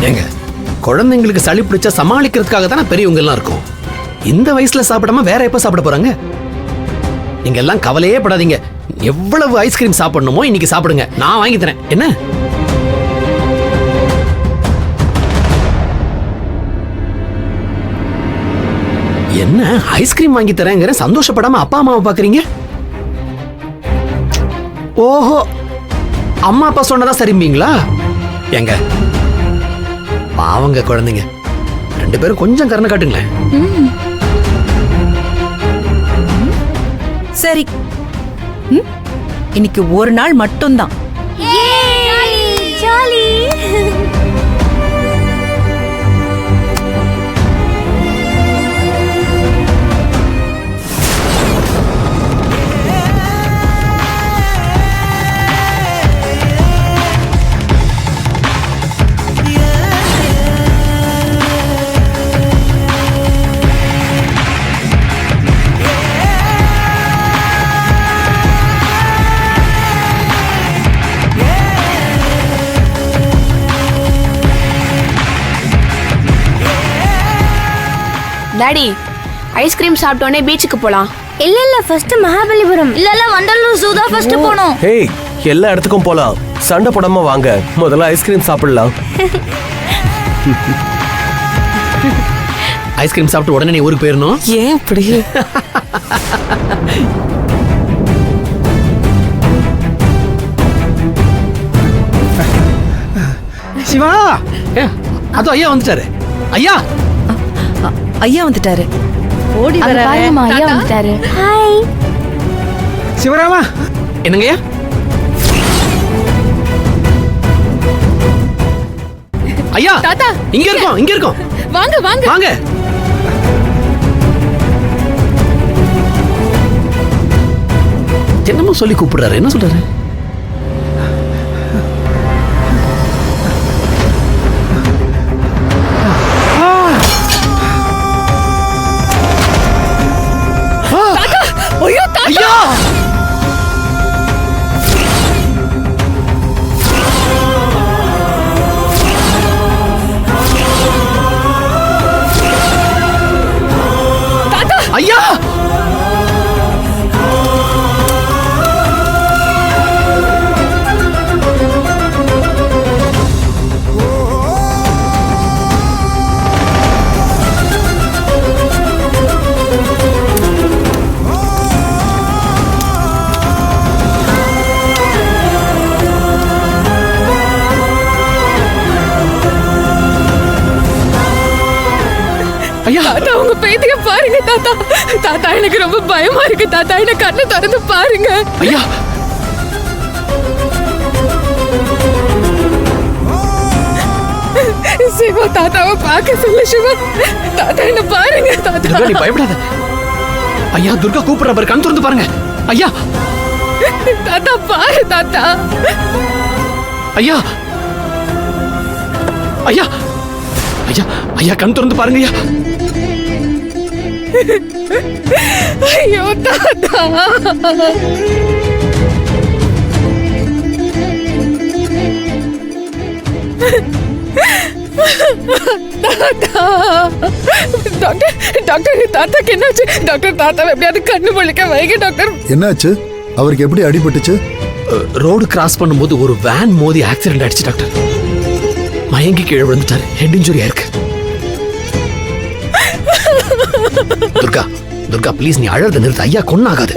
ஏங்க குழந்தைங்களுக்கு சளி பிடிச்சா சமாளிக்கிறதுக்காக தானே பெரியவங்க எல்லாம் இருக்கும். இந்த வயசுல சாப்பிடாம வேற எப்ப சாப்பிட போறாங்க? நீங்க எல்லாம் கவலையே படாதீங்க. எவ்வளவு ஐஸ்கிரீம் சாப்பிடணுமோ இன்னைக்கு சாப்பிடுங்க, நான் வாங்கி தரேன். என்ன என்ன ஐஸ்கிரீம் வாங்கி தரேங்கிற சந்தோஷப்படாம அப்பா அம்மாவை பாக்குறீங்க? ஓஹோ, அம்மா அப்பா சொன்னதா சரிம்பீங்களா? எங்க பாவங்க குழந்தைங்க, 2 பேரும் கொஞ்சம் கருணை காட்டுங்களேன். சரி, இன்னைக்கு ஒரு நாள் மட்டும்தான். டாடி, ஐஸ்கிரீம் சாப்பிட்டோனே பீச்சுக்கு போலாம். இல்ல ஃபர்ஸ்ட் மகாபலிபுரம் இல்ல வண்டலூர் ஜூ தான் ஃபர்ஸ்ட் போணும். ஹேய், எல்லா இடத்துக்கும் போலாம். சண்டை போடாம வாங்க, முதல்ல ஐஸ்கிரீம் சாப்பிடலாம். ஐஸ்கிரீம் சாப்பிட்டு உடனே நீ ஊருக்கு போயிடணும். ஏன் இப்படி? சிவா, அதோ ஐயா வந்துட்டாரு. ஐயா ஐயா வந்துட்டாரு. ஓடி வர பாருமா, ஐயா வந்துட்டாரு. ஹாய் சிவராமா. என்னங்கய்யா? ஐயா தாத்தா, இங்க இருக்கோம், இங்க இருக்கோம். வாங்க வாங்க வாங்க. என்னமோ சொல்லி கூப்பிடுறாரு, என்ன சொல்றாரு? ஐயா! ஐயா! ஐயா! தாத்தா, உங்க பேத்திய பாருங்க தாத்தா. தாத்தா, எனக்கு ரொம்ப பயமா இருக்கு தாத்தா. என்ன கண்ணை திறந்து பாருங்க. ஐயா! சிவா, தாத்தாவை பார்க்க சொல்லு சிவா. தாத்தா, என்ன பாருங்க தாத்தா. துர்கா, நீ பயப்படாத. ஐயா, துர்கா கூப்பிடுற பாரு, கண் திறந்து பாருங்க. ஐயா! தாத்தா, பாரு தாத்தா. ஐயா! ஐயா! ஐயா! ஐயா, கண் திறந்து பாருங்க ஐயா. ஐயோ தாத்தா. டாக்டர், டாக்டர், தாத்தாக்கு என்னாச்சு டாக்டர்? தாத்தாவை எப்படியாவது கண்ணு முழிக்க வைங்க டாக்டர். என்னாச்சு? அவருக்கு எப்படி அடிபட்டுச்சு? ரோடு கிராஸ் பண்ணும்போது ஒரு வேன் மோதி ஆக்சிடென்ட் ஆயிடுச்சு டாக்டர். மயங்கி கீழே விழுந்துட்டாரு. ஹெட் இன்ஜுரி ஆயிருக்கு. துர்கா, துர்கா ப்ளீஸ், நீ அழறத நிறுத்த. ஐயா கொன்னாகாது.